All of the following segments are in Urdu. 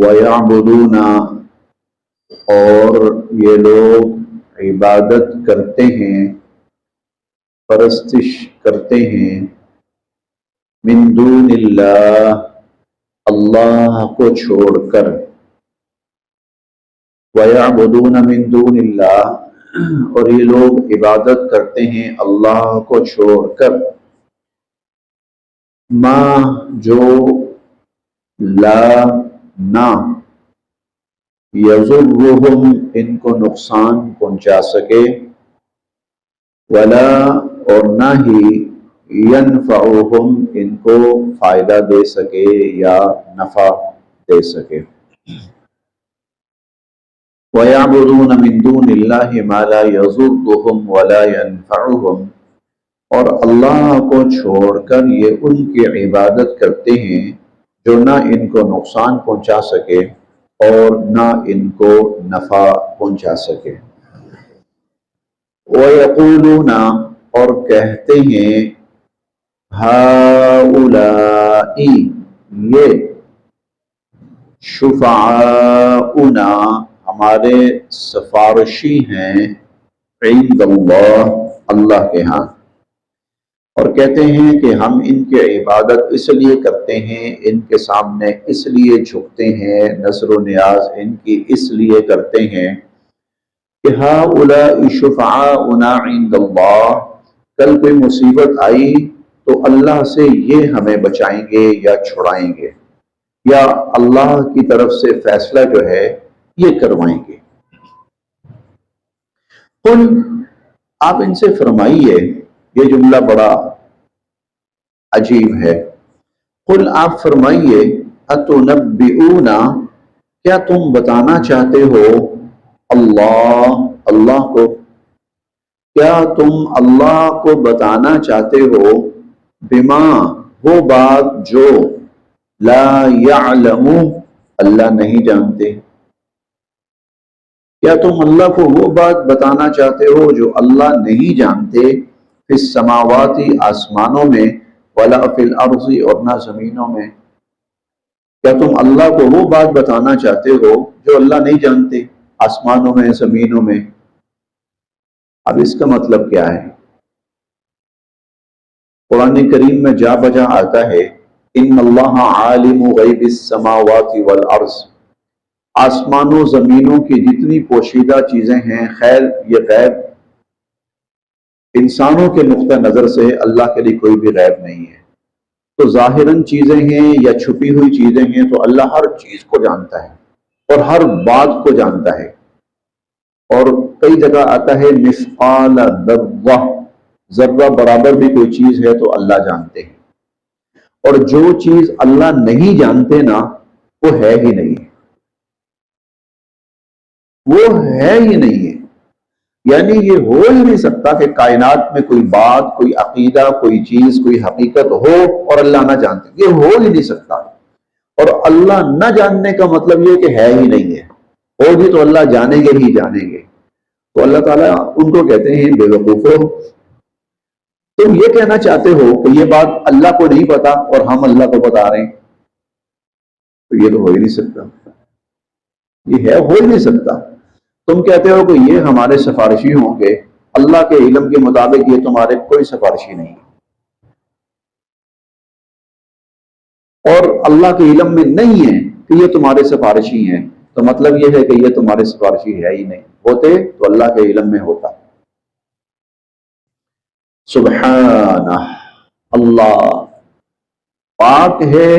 وَيَعْبُدُونَ اور یہ لوگ عبادت کرتے ہیں، پرستش کرتے ہیں، من دون اللہ اللہ کو چھوڑ کر، وَيَعْبُدُونَ مِن دُونِ اللَّهِ اور یہ لوگ عبادت کرتے ہیں اللہ کو چھوڑ کر، ما جو لا نہ یضرہم ان کو نقصان پہنچا سکے، ولا اور نہ ہی ینفعہم ان کو فائدہ دے سکے یا نفع دے سکے۔ وَيَعْبُدُونَ مِن دُونِ اللَّهِ مَا لَا يَضُرُّهُمْ وَلَا يَنفَعُهُمْ اور اللہ کو چھوڑ کر یہ ان کی عبادت کرتے ہیں جو نہ ان کو نقصان پہنچا سکے اور نہ ان کو نفع پہنچا سکے۔ وَيَقُولُونَ اور کہتے ہیں، هَؤُلَاءِ یہ، شُفَعَاؤُنَا ہمارے سفارشی ہیں، عند اللہ اللہ کے ہاں، اور کہتے ہیں کہ ہم ان کی عبادت اس لیے کرتے ہیں، ان کے سامنے اس لیے جھکتے ہیں، نظر و نیاز ان کی اس لیے کرتے ہیں کہ ہؤلاء شفعاؤنا عند اللہ، کل کوئی مصیبت آئی تو اللہ سے یہ ہمیں بچائیں گے یا چھڑائیں گے، یا اللہ کی طرف سے فیصلہ جو ہے یہ کروائیں گے۔ قل آپ ان سے فرمائیے، یہ جملہ بڑا عجیب ہے، قل آپ فرمائیے، اتنبئون کیا تم بتانا چاہتے ہو اللہ کو، کیا تم اللہ کو بتانا چاہتے ہو، بما وہ بات جو لا یعلم اللہ نہیں جانتے، کیا تم اللہ کو وہ بات بتانا چاہتے ہو جو اللہ نہیں جانتے، فی السماوات آسمانوں میں، ولا فی الارض اور نہ زمینوں میں، کیا تم اللہ کو وہ بات بتانا چاہتے ہو جو اللہ نہیں جانتے آسمانوں میں زمینوں میں؟ اب اس کا مطلب کیا ہے؟ قرآن کریم میں جا بجا آتا ہے، ان اللہ عالم غیب السماوات والارض، آسمانوں زمینوں کی جتنی پوشیدہ چیزیں ہیں، خیر یہ غیب انسانوں کے نقطہ نظر سے اللہ کے لیے کوئی بھی غیب نہیں ہے، تو ظاہراً چیزیں ہیں یا چھپی ہوئی چیزیں ہیں، تو اللہ ہر چیز کو جانتا ہے اور ہر بات کو جانتا ہے، اور کئی جگہ آتا ہے مثقال ذرہ، ذرہ برابر بھی کوئی چیز ہے تو اللہ جانتے ہیں، اور جو چیز اللہ نہیں جانتے نا وہ ہے ہی نہیں ہے، وہ ہے ہی نہیں ہے، یعنی یہ ہو ہی نہیں سکتا کہ کائنات میں کوئی بات، کوئی عقیدہ، کوئی چیز، کوئی حقیقت ہو اور اللہ نہ جانتے، یہ ہو ہی نہیں سکتا، اور اللہ نہ جاننے کا مطلب یہ کہ ہے ہی نہیں ہے، ہوگی تو اللہ جانیں گے ہی جانیں گے، تو اللہ تعالیٰ ان کو کہتے ہیں بے وقوفو، تم یہ کہنا چاہتے ہو کہ یہ بات اللہ کو نہیں پتا اور ہم اللہ کو بتا رہے ہیں، تو یہ تو ہو ہی نہیں سکتا، یہ ہے ہو ہی نہیں سکتا۔ تم کہتے ہو کہ یہ ہمارے سفارشی ہوں گے، اللہ کے علم کے مطابق یہ تمہارے کوئی سفارشی نہیں ہے، اور اللہ کے علم میں نہیں ہے کہ یہ تمہارے سفارشی ہیں، تو مطلب یہ ہے کہ یہ تمہارے سفارشی ہے ہی نہیں، ہوتے تو اللہ کے علم میں ہوتا۔ سبحانہ اللہ پاک ہے،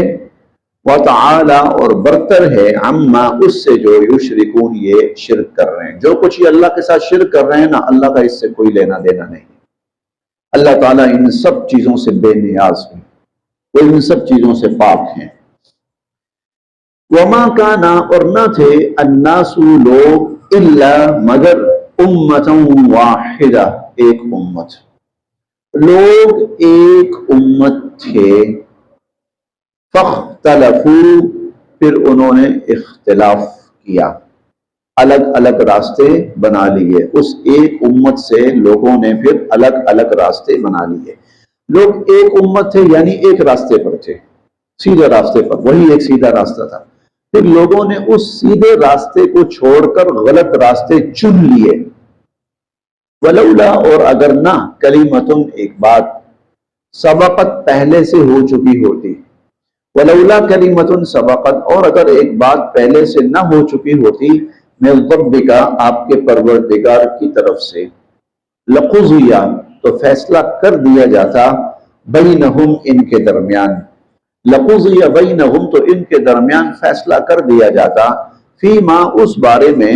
وتعالی اور برتر ہے، عما اس سے جو یشرکون یہ شرک کر رہے ہیں، جو کچھ یہ اللہ کے ساتھ شرک کر رہے ہیں نا، اللہ کا اس سے کوئی لینا دینا نہیں، اللہ تعالیٰ ان سب چیزوں سے بے نیاز ہے، وہ ان سب چیزوں سے پاک ہیں۔ وما کانا اور نہ تھے، الناس لوگ، الا مگر، امۃ واحدہ ایک امت، لوگ ایک امت تھے، فاختلفوا پھر انہوں نے اختلاف کیا، الگ الگ راستے بنا لیے، اس ایک امت سے لوگوں نے پھر الگ الگ راستے بنا لیے، لوگ ایک امت تھے یعنی ایک راستے پر تھے، سیدھے راستے پر، وہی ایک سیدھا راستہ تھا، پھر لوگوں نے اس سیدھے راستے کو چھوڑ کر غلط راستے چن لیے. ولولا، اور اگر نہ، کلیمتن، ایک بات، سبقت، پہلے سے ہو چکی ہوتی. ولولا کلیمتن سبقت، اور اگر ایک بات پہلے سے نہ ہو چکی ہوتی، من ربک، آپ کے پروردگار کی طرف سے، لقضی، تو فیصلہ کر دیا جاتا، بینہم، ان کے درمیان، لقضی بینہم، تو ان کے درمیان فیصلہ کر دیا جاتا، فیما، اس بارے میں،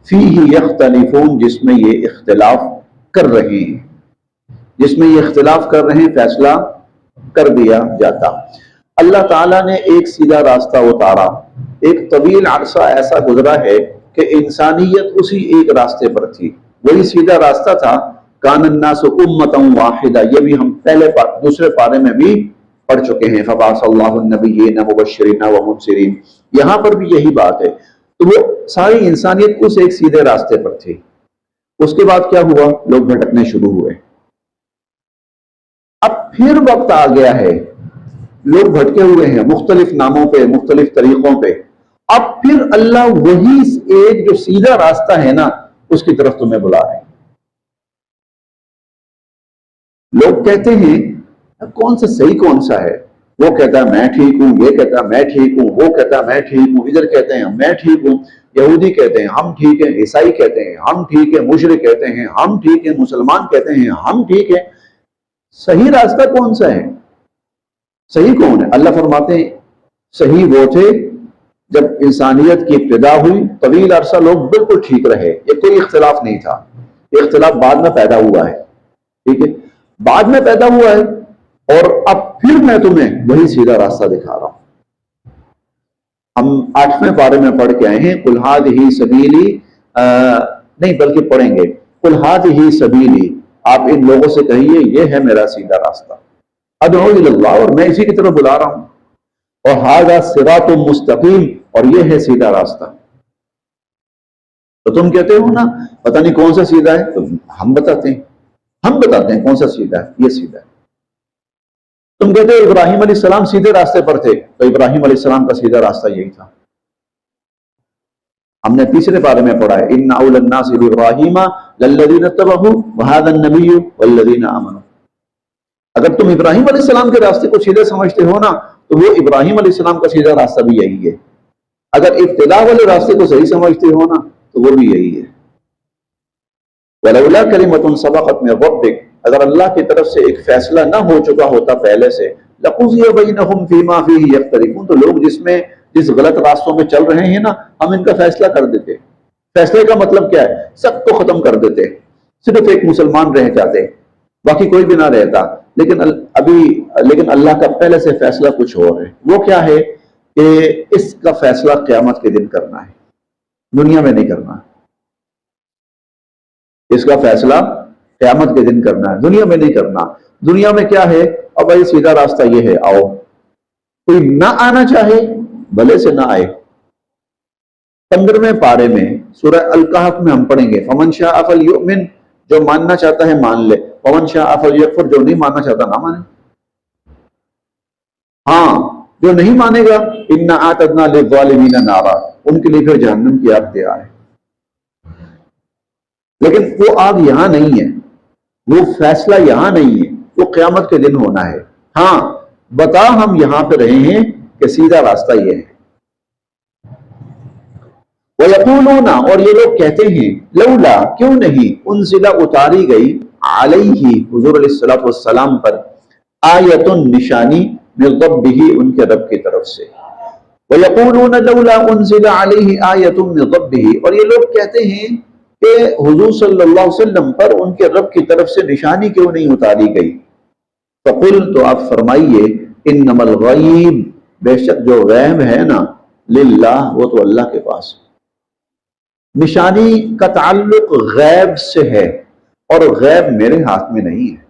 فیہ یختلفون، جس میں یہ اختلاف کر رہے ہیں، جس میں یہ اختلاف کر رہے ہیں، فیصلہ کر دیا جاتا. اللہ تعالیٰ نے ایک سیدھا راستہ اتارا. ایک طویل عرصہ ایسا گزرا ہے کہ انسانیت اسی ایک راستے پر تھی، وہی سیدھا راستہ تھا. کان الناس امۃ واحدہ، یہ بھی ہم پہلے دوسرے پارے میں بھی پڑھ چکے ہیں. فبعث اللہ النبیین مبشرین ومنذرین، یہاں پر بھی یہی بات ہے. تو وہ ساری انسانیت اس ایک سیدھے راستے پر تھی. اس کے بعد کیا ہوا؟ لوگ بھٹکنے شروع ہوئے. اب پھر وقت آ گیا ہے، لوگ بھٹکے ہوئے ہیں مختلف ناموں پہ، مختلف طریقوں پہ. اب پھر اللہ وہی ایک جو سیدھا راستہ ہے نا، اس کی طرف تمہیں بلا رہے ہیں. لوگ کہتے ہیں کون سا صحیح کون سا ہے؟ وہ کہتا ہے میں ٹھیک ہوں، یہ کہتا ہے میں ٹھیک ہوں، وہ کہتا ہے میں ٹھیک ہوں، ادھر کہتے ہیں میں ٹھیک ہوں، یہودی کہتے ہیں ہم ٹھیک ہیں، عیسائی کہتے ہیں ہم ٹھیک ہیں، مشرک کہتے ہیں ہم ٹھیک ہیں، مسلمان کہتے ہیں ہم ٹھیک ہیں. صحیح راستہ کون سا ہے؟ صحیح کون ہے؟ اللہ فرماتے ہیں صحیح وہ تھے جب انسانیت کی ابتدا ہوئی، طویل عرصہ لوگ بالکل ٹھیک رہے، یہ کوئی اختلاف نہیں تھا. یہ اختلاف بعد میں پیدا ہوا ہے، ٹھیک ہے، بعد میں پیدا ہوا ہے. اور اب پھر میں تمہیں وہی سیدھا راستہ دکھا رہا ہوں. ہم 8ویں پارے میں پڑھ کے آئے ہیں، قل ھذہ سبیلی، نہیں بلکہ پڑھیں گے، قل ھذہ سبیلی، آپ ان لوگوں سے کہیے یہ ہے میرا سیدھا راستہ، ادعو الی اللہ، اور میں اسی کی طرف بلا رہا ہوں، اور ھذا صراط مستقیم، اور یہ ہے سیدھا راستہ. تو تم کہتے ہو نا پتہ نہیں کون سا سیدھا ہے، تو ہم بتاتے ہیں کون سا سیدھا ہے، یہ سیدھا ہے. تم کہتے ہو ابراہیم علیہ السلام سیدھے راستے پر تھے، تو ابراہیم علیہ السلام کا سیدھا راستہ یہی تھا. ہم نے 3 پارے میں پڑھا ہے، ان اول الناس بابراہیم للذین اتبعوا وھذا النبی والذین آمنوا. اگر تم ابراہیم علیہ السلام کے راستے کو سیدھا سمجھتے ہو نا، تو وہ ابراہیم علیہ السلام کا سیدھا راستہ بھی یہی ہے. اگر ابتدا والے راستے کو صحیح سمجھتے ہو نا، تو وہ بھی یہی ہے. ولولا کلمۃ سبقت من ربک، اگر اللہ کی طرف سے ایک فیصلہ نہ ہو چکا ہوتا پہلے سے، لقضی بینہم فیما فیہ یختلفون، تو لوگ جس غلط راستوں میں چل رہے ہیں نا، ہم ان کا فیصلہ کر دیتے. فیصلے کا مطلب کیا ہے؟ سب کو ختم کر دیتے، صرف ایک مسلمان رہ جاتے، باقی کوئی بھی نہ رہتا. لیکن اللہ کا پہلے سے فیصلہ کچھ اور ہے. وہ کیا ہے؟ کہ اس کا فیصلہ قیامت کے دن کرنا ہے، دنیا میں نہیں کرنا. اس کا فیصلہ قیامت کے دن کرنا ہے، دنیا میں نہیں کرنا. دنیا میں کیا ہے؟ اب بھائی سیدھا راستہ یہ ہے، آؤ. کوئی نہ آنا چاہے بھلے سے نہ آئے. 15ویں پارے میں سورہ الکہف میں ہم پڑھیں گے، فمن شاء فلیؤمن، جو ماننا چاہتا ہے مان لے، ومن شاء فلیکفر، جو نہیں ماننا چاہتا نہ مانے. ہاں، جو نہیں مانے گا، انا اعتدنا للظالمین نارا، ان کے لیے پھر جہنم کی آگ تیار ہے. لیکن وہ آگ یہاں نہیں ہے، وہ فیصلہ یہاں نہیں ہے، وہ قیامت کے دن ہونا ہے. ہاں بتا ہم یہاں پہ رہے ہیں کہ سیدھا راستہ یہ ہے. وَيَقُولُونَ، اور یہ لوگ کہتے ہیں، لولا، کیوں نہیں، انزل، اتاری گئی، علیہ، حضور علیہ الصلوۃ والسلام پر، آیۃ، نشانی، من ربہ، ان کے رب کی طرف سے. وَيَقُولُونَ لولا انزل علیہ آیۃ من ربہ، اور یہ لوگ کہتے ہیں کہ حضور صلی اللہ علیہ وسلم پر ان کے رب کی طرف سے نشانی کیوں نہیں اتاری گئی. فقل، تو آپ فرمائیے، انما الغیب، بے شک جو غیب ہے نا، للہ، وہ تو اللہ کے پاس ہے. نشانی کا تعلق غیب سے ہے، اور غیب میرے ہاتھ میں نہیں ہے،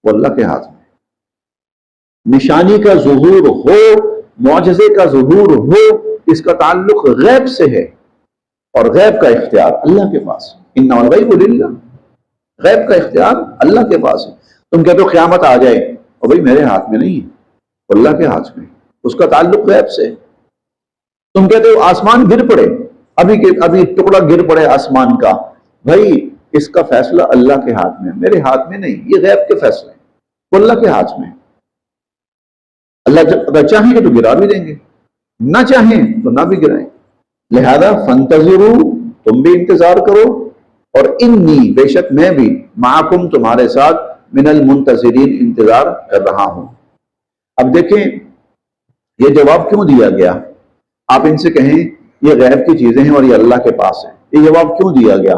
وہ اللہ کے ہاتھ میں. نشانی کا ظہور ہو، معجزے کا ظہور ہو، اس کا تعلق غیب سے ہے، اور غیب کا اختیار اللہ کے پاس ہے. انما الغیب للہ، غیب کا اختیار اللہ کے پاس ہے. تم کہتے ہو قیامت آ جائے، اور بھائی میرے ہاتھ میں نہیں ہے، اللہ کے ہاتھ میں، اس کا تعلق غیب سے. تم کہتے ہو آسمان گر پڑے، ابھی ٹکڑا گر پڑے آسمان کا، بھائی اس کا فیصلہ اللہ کے ہاتھ میں، میرے ہاتھ میں نہیں، یہ غیب کے فیصلے ہیں، وہ اللہ کے ہاتھ میں۔ اللہ اگر چاہیں گے تو گرا بھی دیں گے، نہ چاہیں تو نہ بھی گرائیں، لہذا فانتظروا، تم بھی انتظار کرو، اور انی، بے شک میں بھی، معکم، تمہارے ساتھ، من المنتظرین، انتظار کر رہا ہوں۔ اب دیکھیں یہ جواب کیوں دیا گیا؟ آپ ان سے کہیں یہ غیب کی چیزیں ہیں اور یہ اللہ کے پاس ہیں، یہ جواب کیوں دیا گیا؟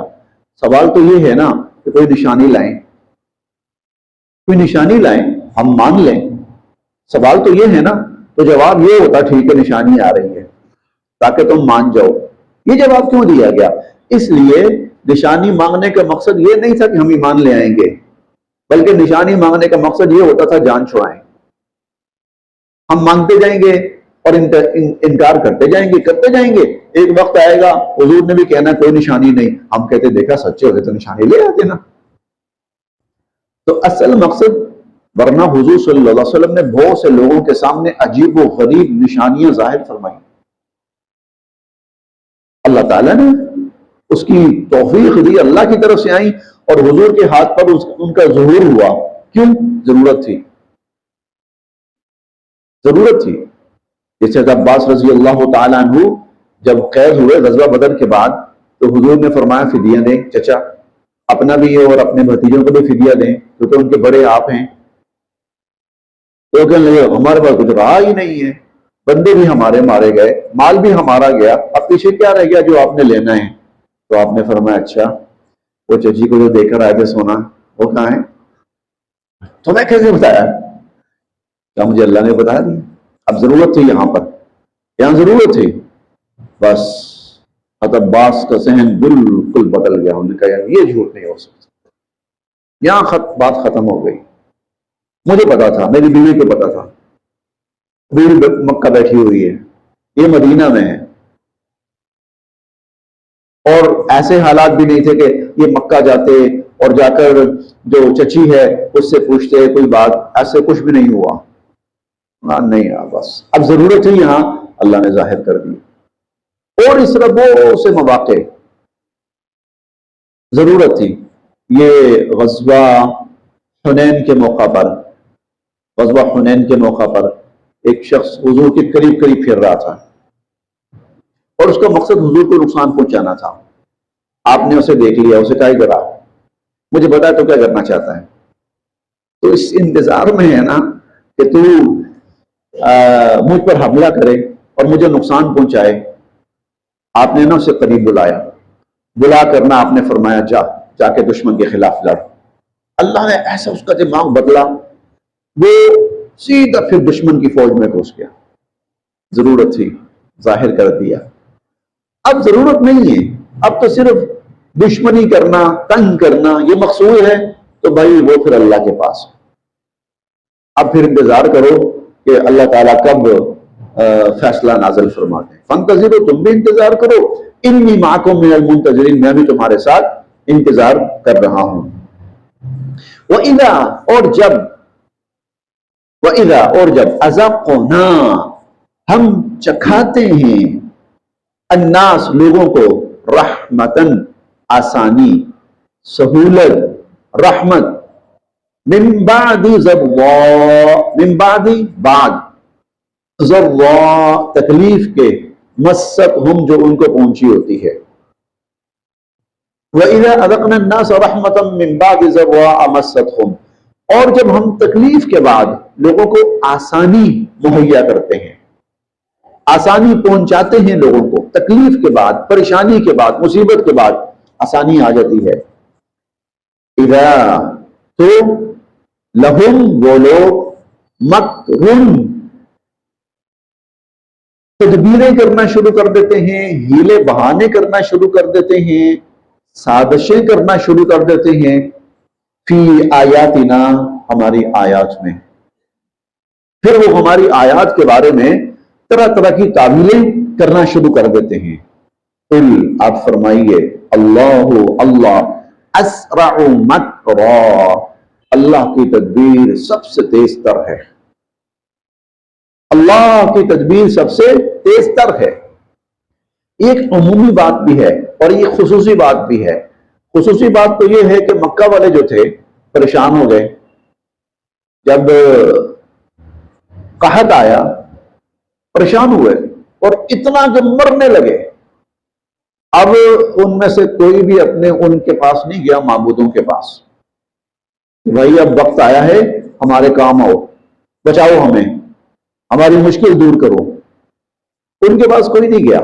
سوال تو یہ ہے نا کہ کوئی نشانی لائیں، کوئی نشانی لائیں، ہم مان لیں، سوال تو یہ ہے نا، تو جواب یہ ہوتا ٹھیک ہے نشانی آ رہی ہے تاکہ تم مان جاؤ۔ یہ جواب کیوں دیا گیا؟ اس لیے نشانی مانگنے کا مقصد یہ نہیں تھا کہ ہم ایمان لے آئیں گے، بلکہ نشانی مانگنے کا مقصد یہ ہوتا تھا جان چھڑائیں، ہم مانگتے جائیں گے اور انکار کرتے جائیں گے، ایک وقت آئے گا حضور نے بھی کہنا کوئی نشانی نہیں، ہم کہتے دیکھا سچے ہوتے تو نشانی لے آتے نا۔ تو اصل مقصد، ورنہ حضور صلی اللہ علیہ وسلم نے بہت سے لوگوں کے سامنے عجیب و غریب نشانیاں ظاہر فرمائی، اللہ تعالیٰ نے اس کی توفیق دی، اللہ کی طرف سے آئیں، اور حضور کے ہاتھ پر ان کا ظہور ہوا۔ کیوں؟ ضرورت تھی، ضرورت تھی۔ جیسے عباس رضی اللہ تعالیٰ عنہ جب قید ہوئے غزوہ بدر کے بعد، تو حضور نے فرمایا فدیہ دیں چچا، اپنا بھی ہے اور اپنے بھتیجوں کو بھی فدیہ دیں کیونکہ ان کے بڑے آپ ہیں۔ تو کہنے لگے ہمارے پاس کچھ رہا ہی نہیں ہے، بندے بھی ہمارے مارے گئے، مال بھی ہمارا گیا، اب پیچھے کیا رہ گیا جو آپ نے لینا ہے؟ تو آپ نے فرمایا اچھا وہ چچی کو جو دے کر آئے تھے سونا وہ کہاں ہے؟ تمہیں کیسے بتایا؟ کیا مجھے اللہ نے بتا دیا؟ اب ضرورت تھی یہاں پر، یہاں ضرورت تھی، بس عباس کا ذہن بالکل بدل گیا، انہوں نے کہا یار یہ جھوٹ نہیں ہو سکتا، یہاں بات ختم ہو گئی۔ مجھے پتا تھا، میری بیوی کو پتا تھا، بیوی مکہ بیٹھی ہوئی ہے، یہ مدینہ میں ہے، اور ایسے حالات بھی نہیں تھے کہ یہ مکہ جاتے اور جا کر جو چچی ہے اس سے پوچھتے کوئی بات، ایسے کچھ بھی نہیں ہوا، نہیں بس اب ضرورت ہے یہاں، اللہ نے ظاہر کر دی۔ اور اس طرح بہت سے مواقع ضرورت تھی۔ یہ غزوہ حنین کے موقع پر، غزوہ حنین کے موقع پر ایک شخص حضور کے قریب پھر رہا تھا اور اس کا مقصد حضور کو نقصان پہنچانا تھا۔ آپ نے اسے دیکھ لیا، اسے کہا ادھر آ، مجھے بتا تو کیا کرنا چاہتا ہے؟ تو اس انتظار میں ہے نا کہ تو مجھ پر حملہ کرے اور مجھے نقصان پہنچائے، آپ نے نا اسے قریب بلا کرنا، آپ نے فرمایا جا کے دشمن کے خلاف لڑ۔ اللہ نے ایسا اس کا دماغ بدلا، وہ سیدھا پھر دشمن کی فوج میں گھس گیا۔ ضرورت تھی، ظاہر کر دیا۔ اب ضرورت نہیں ہے، اب تو صرف دشمنی کرنا، تنگ کرنا یہ مقصود ہے، تو بھائی وہ پھر اللہ کے پاس ہے۔ اب پھر انتظار کرو کہ اللہ تعالیٰ کب فیصلہ نازل فرماتے ہیں۔ فانتظروا، تم بھی انتظار کرو، انی معکم من المنتظرین، میں بھی تمہارے ساتھ انتظار کر رہا ہوں۔ وَإِذَا، اور جب أَذَقْنَا، ہم چکھاتے ہیں، الناس، لوگوں کو، رحمتن، آسانی، سہولت، رحمت، من بعد ضراء، من بعد بعد ضراء، تکلیف کے، مستہم، جو ان کو پہنچی ہوتی ہے۔ وَإِذَا أَذَقْنَا النَّاسَ رَحْمَةً مِّن بَعْدِ ضَرَّاءَ مَسَّتْهُمْ، اور جب ہم تکلیف کے بعد لوگوں کو آسانی مہیا کرتے ہیں، آسانی پہنچاتے ہیں لوگوں کو، تکلیف کے بعد، پریشانی کے بعد، مصیبت کے بعد آسانی آ جاتی ہے۔ اذا، تو، لہم، وہ لوگ، مکرن، تدبیریں کرنا شروع کر دیتے ہیں، ہیلے بہانے کرنا شروع کر دیتے ہیں، سازشیں کرنا شروع کر دیتے ہیں، فی آیاتنا، ہماری آیات میں، پھر وہ ہماری آیات کے بارے میں طرح طرح کی تعویلیں کرنا شروع کر دیتے ہیں۔ قل، آپ فرمائیے، اللہ اسرع مکرا، اللہ کی تدبیر سب سے تیز تر ہے، اللہ کی تدبیر سب سے تیز تر ہے۔ ایک عمومی بات بھی ہے اور یہ خصوصی بات بھی ہے۔ خصوصی بات تو یہ ہے کہ مکہ والے جو تھے پریشان ہو گئے، جب قحط آیا پریشان ہوئے اور اتنا کہ مرنے لگے۔ اب ان میں سے کوئی بھی اپنے ان کے پاس نہیں گیا، معبودوں کے پاس، کہ بھائی اب وقت آیا ہے ہمارے کام آؤ، بچاؤ ہمیں، ہماری مشکل دور کرو۔ ان کے پاس کوئی نہیں گیا۔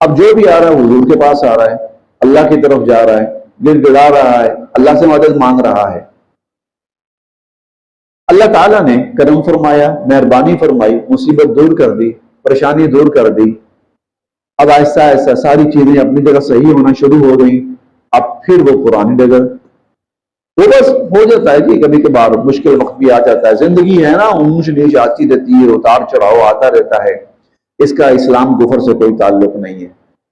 اب جو بھی آ رہا ہے حضور کے پاس آ رہا ہے، اللہ کی طرف جا رہا ہے، گڑ گڑا رہا ہے، اللہ سے مدد مانگ رہا ہے۔ اللہ تعالیٰ نے کرم فرمایا، مہربانی فرمائی، مصیبت دور کر دی، پریشانی دور کر دی۔ اب آہستہ آہستہ ساری چیزیں اپنی جگہ صحیح ہونا شروع ہو گئی۔ اب پھر وہ پرانی ڈگر، وہ بس ہو جاتا ہے کہ کبھی کبھار مشکل وقت بھی آ جاتا ہے، زندگی ہے نا، اونچ نیچ آتی رہتی ہے، اتار چڑھاؤ آتا رہتا ہے۔ اس کا اسلام کفر سے کوئی تعلق نہیں ہے،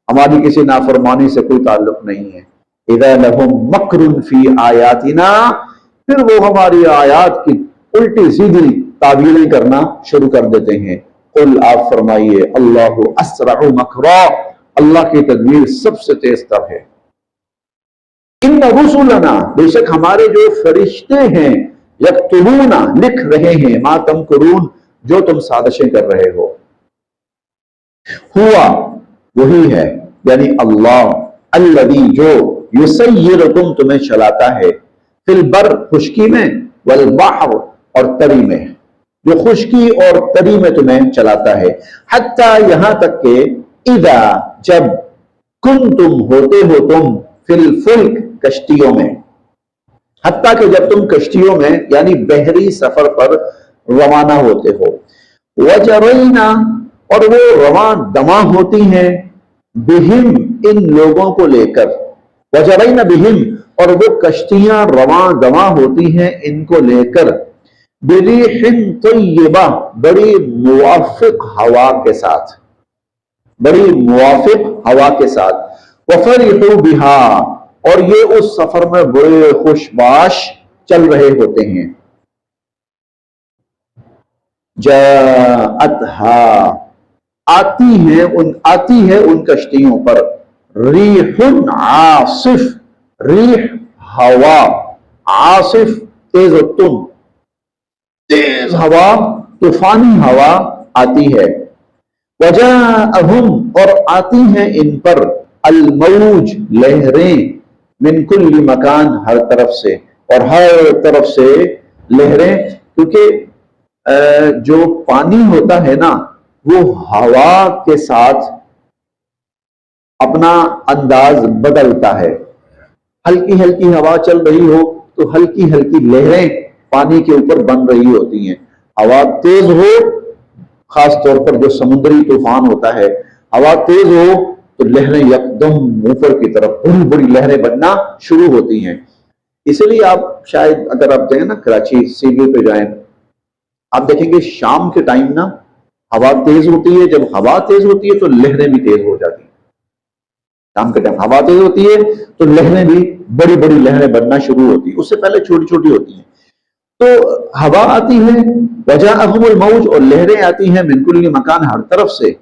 ہماری کسی نافرمانی سے کوئی تعلق نہیں ہے۔ اذا لهم مکر فی آیاتنا، پھر وہ ہماری آیات کی الٹی سیدھی تعبیریں کرنا شروع کر دیتے ہیں۔ قل، آپ فرمائیے، اللہ اسرع مکرا، اللہ کی تدبیر سب سے تیز تر ہے۔ ان رسولنا، بے شک ہمارے جو فرشتے ہیں، یکتبون، لکھ رہے ہیں، ما تمکرون، جو تم سازشیں کر رہے ہو۔ ہوا، وہی ہے، یعنی اللہ، الذی، جو یسیرکم، تمہیں چلاتا ہے، فی البر، خشکی میں، والبحر، اور تری میں، جو خشکی اور تری میں تمہیں چلاتا ہے، حتیٰ، یہاں تک کہ، اذا، جب، کنتم، ہوتے ہو تم، فی الفلک، کشتیوں میں، حتیٰ کہ جب تم کشتیوں میں یعنی بحری سفر پر روانہ ہوتے ہو، وجرینا، اور وہ رواں دواں ہوتی ہیں، بہم، ان لوگوں کو لے کر، وجرینا بہم، اور وہ کشتیاں رواں دواں ہوتی ہیں ان کو لے کر، بریح طیبہ، بڑی موافق ہوا کے ساتھ، بڑی موافق ہوا کے ساتھ، وفرحوا بہا، اور یہ اس سفر میں بڑے خوش باش چل رہے ہوتے ہیں۔ جاءتھا، آتی ہے ان کشتیوں پر، ریح عاصف، ریح ہوا، عاصف تیز و تند، تیز ہوا، طوفانی ہوا آتی ہے۔ وجاءہم، اور آتی ہیں ان پر، الموج، لہریں، من کل مکان، ہر طرف سے، اور ہر طرف سے لہریں، کیونکہ جو پانی ہوتا ہے نا وہ ہوا کے ساتھ اپنا انداز بدلتا ہے۔ ہلکی ہلکی ہوا چل رہی ہو تو ہلکی ہلکی لہریں پانی کے اوپر بن رہی ہوتی ہیں، ہوا تیز ہو، خاص طور پر جو سمندری طوفان ہوتا ہے، ہوا تیز ہو تو لہریں یکدم اوپر کی طرف بڑی بڑی لہریں بننا شروع ہوتی ہیں۔ اسی لیے آپ شاید اگر آپ جائیں نا کراچی سی وے پہ جائیں، آپ دیکھیں گے شام کے ٹائم نا ہوا تیز ہوتی ہے، جب ہوا تیز ہوتی ہے تو لہریں بھی تیز ہو جاتی ہیں۔ شام کے ٹائم ہوا تیز ہوتی ہے تو لہریں بھی بڑی بڑی لہریں بننا شروع ہوتی ہیں، اس سے پہلے چھوٹی چھوٹی ہوتی ہیں۔ تو ہوا آتی ہے، وجاءہم الموج، اور لہریں آتی ہیں، من کل مکان، ہر طرف سے،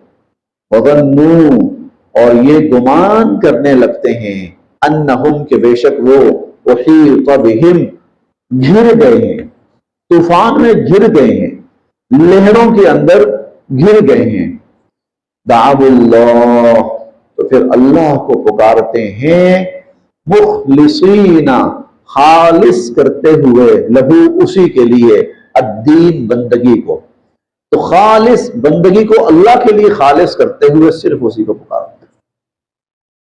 وظنوا، اور یہ گمان کرنے لگتے ہیں، انہم، کہ بے شک وہ، احیط بہم، گھر گئے ہیں، طوفان میں گر گئے ہیں، لہروں کے اندر گر گئے ہیں۔ دعوا اللہ، تو پھر اللہ کو پکارتے ہیں، مخلصین، خالص کرتے ہوئے، لہو، اسی کے لیے، الدین، بندگی کو، تو خالص بندگی کو اللہ کے لیے خالص کرتے ہوئے صرف اسی کو پکارتے ہیں۔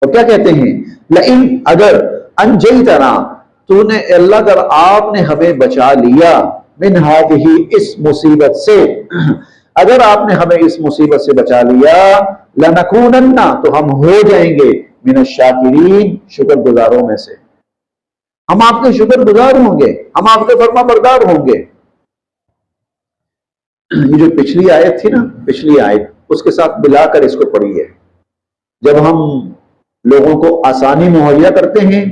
اور کیا کہتے ہیں؟ لئن، اگر، انجیتنا، تو نے اللہ، اگر آپ نے ہمیں بچا لیا، من ہذہ، اس مصیبت سے، اگر آپ نے ہمیں اس مصیبت سے بچا لیا، لنکونن، تو ہم ہو جائیں گے، من الشاکرین، شکر گزاروں میں سے، ہم آپ کے شکر گزار ہوں گے، ہم آپ کے فرما بردار ہوں گے۔ یہ جو پچھلی آیت تھی نا، پچھلی آیت، اس کے ساتھ ملا کر اس کو پڑھی ہے۔ جب ہم لوگوں کو آسانی مہیا کرتے ہیں،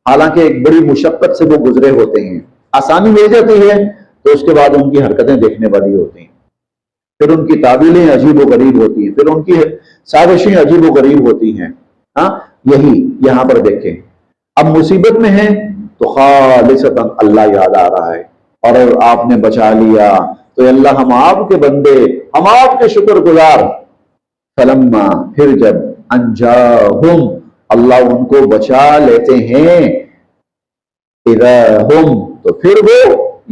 حالانکہ ایک بڑی مشقت سے وہ گزرے ہوتے ہیں، آسانی مل جاتی ہے تو اس کے بعد ان کی حرکتیں دیکھنے والی ہوتی ہیں، پھر ان کی تعویلیں عجیب و غریب ہوتی ہیں، پھر ان کی سازشیں عجیب و غریب ہوتی ہیں. ہاں یہی یہاں پر دیکھیں، اب مصیبت میں ہیں تو خالصتاً اللہ یاد آ رہا ہے، اور آپ نے بچا لیا تو اللہ ہم آپ کے بندے، ہم آپ کے شکر گزار. فلما پھر جب انجاہم اللہ ان کو بچا لیتے ہیں، اذا ہم تو پھر وہ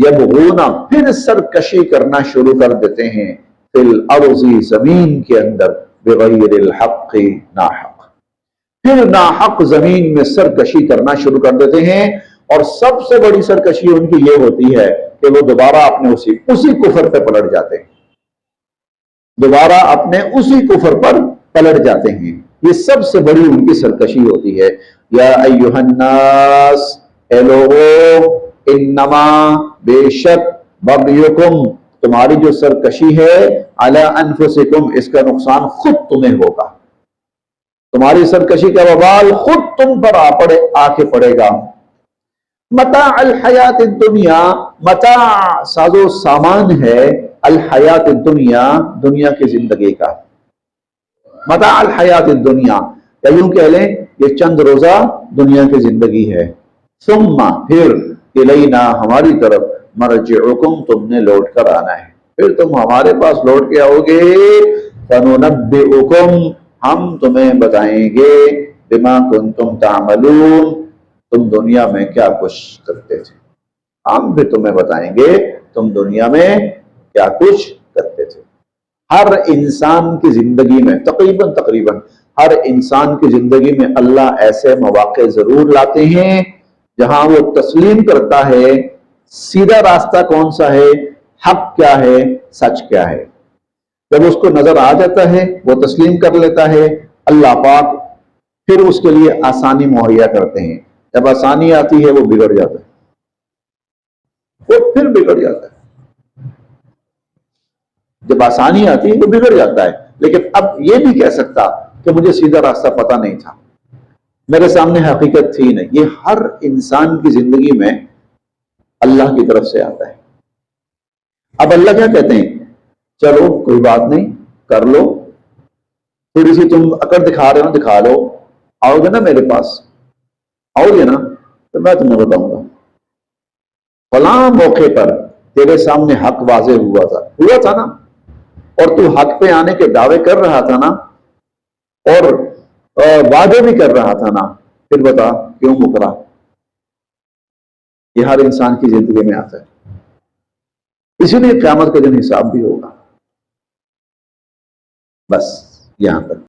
یبغون پھر سرکشی کرنا شروع کر دیتے ہیں، فی الارض زمین کے اندر، بغیر الحق ناحق، پھر ناحق زمین میں سرکشی کرنا شروع کر دیتے ہیں. اور سب سے بڑی سرکشی ان کی یہ ہوتی ہے کہ وہ دوبارہ اپنے اسی کفر پہ پلٹ جاتے ہیں، دوبارہ اپنے اسی کفر پر پلٹ جاتے ہیں. یہ سب سے بڑی ان کی سرکشی ہوتی ہے. یا ایھا الناس، اے لوگو، انما بے شک، بغیکم تمہاری جو سرکشی ہے، علی انفسکم اس کا نقصان خود تمہیں ہوگا، تمہاری سرکشی کا وبال خود تم پر آ کے پڑے گا. متاع الحیات الدنیا، متاع ساز و سامان ہے، الحیات الدنیا دنیا کی زندگی کا، متاع الحیات الدنیا، یا یوں کہہ لیں یہ چند روزہ دنیا کی زندگی ہے. ثم پھر الینا ہماری طرف، مرجعکم تم نے لوٹ کر آنا ہے، پھر تم ہمارے پاس لوٹ کے آؤ گے. فننبئکم ہم تمہیں بتائیں گے، بما کنتم تعملون تم دنیا میں کیا کچھ کرتے تھے، ہم بھی تمہیں بتائیں گے تم دنیا میں کیا کچھ کرتے تھے. ہر انسان کی زندگی میں تقریباً ہر انسان کی زندگی میں اللہ ایسے مواقع ضرور لاتے ہیں جہاں وہ تسلیم کرتا ہے سیدھا راستہ کون سا ہے، حق کیا ہے، سچ کیا ہے. جب اس کو نظر آ جاتا ہے وہ تسلیم کر لیتا ہے. اللہ پاک پھر اس کے لیے آسانی مہیا کرتے ہیں. جب آسانی آتی ہے وہ بگڑ جاتا ہے، وہ پھر بگڑ جاتا ہے. جب آسانی آتی ہے وہ بگڑ جاتا ہے، لیکن اب یہ نہیں کہہ سکتا کہ مجھے سیدھا راستہ پتہ نہیں تھا، میرے سامنے حقیقت تھی نہیں. یہ ہر انسان کی زندگی میں اللہ کی طرف سے آتا ہے. اب اللہ کیا کہتے ہیں، چلو کوئی بات نہیں، کر لو، تھوڑی سی تم اکڑ دکھا رہے ہو دکھا لو، آؤ گے نا میرے پاس، آؤ گے نا تو میں تمہیں بتاؤں گا. فلاں موقع پر تیرے سامنے حق واضح ہوا تھا نا، اور تو حق پہ آنے کے دعوے کر رہا تھا نا، اور وعدے بھی کر رہا تھا نا، پھر بتا کیوں مکرا. یہ ہر انسان کی زندگی میں آتا ہے، اسی لیے قیامت کے دن حساب بھی ہوگا. بس یہاں تک.